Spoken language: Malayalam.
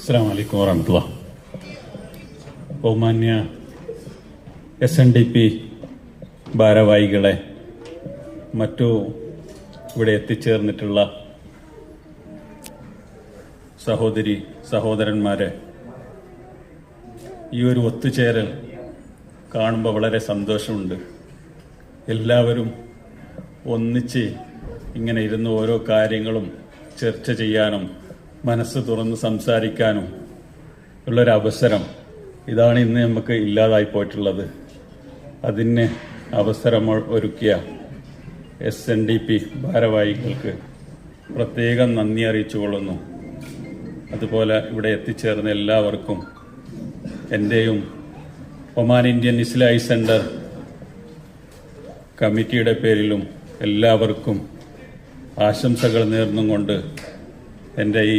അസ്സലാമു അലൈക്കും വറഹ്മത്തുള്ളാഹി. ബഹുമാന്യ SNDP ഭാരവാഹികളെ, മറ്റു ഇവിടെ എത്തിച്ചേർന്നിട്ടുള്ള സഹോദരി സഹോദരന്മാരെ, ഈ ഒരു ഒത്തുചേരൽ കാണുമ്പോൾ വളരെ സന്തോഷമുണ്ട്. എല്ലാവരും ഒന്നിച്ച് ഇങ്ങനെ ഇരുന്ന് ഓരോ കാര്യങ്ങളും ചർച്ച ചെയ്യാനും മനസ്സ് തുറന്ന് സംസാരിക്കാനും ഉള്ളൊരവസരം, ഇതാണ് ഇന്ന് നമുക്ക് ഇല്ലാതായി പോയിട്ടുള്ളത്. അതിന് അവസരം ഒരുക്കിയ SNDP ഭാരവാഹികൾക്ക് പ്രത്യേകം നന്ദി അറിയിച്ചുകൊള്ളുന്നു. അതുപോലെ ഇവിടെ എത്തിച്ചേർന്ന എല്ലാവർക്കും എൻ്റെയും ഒമാൻ ഇന്ത്യൻ ഇസ്ലാഹി സെന്റർ കമ്മിറ്റിയുടെ പേരിലും എല്ലാവർക്കും ആശംസകൾ നേർന്നുകൊണ്ട് എൻ്റെ ഈ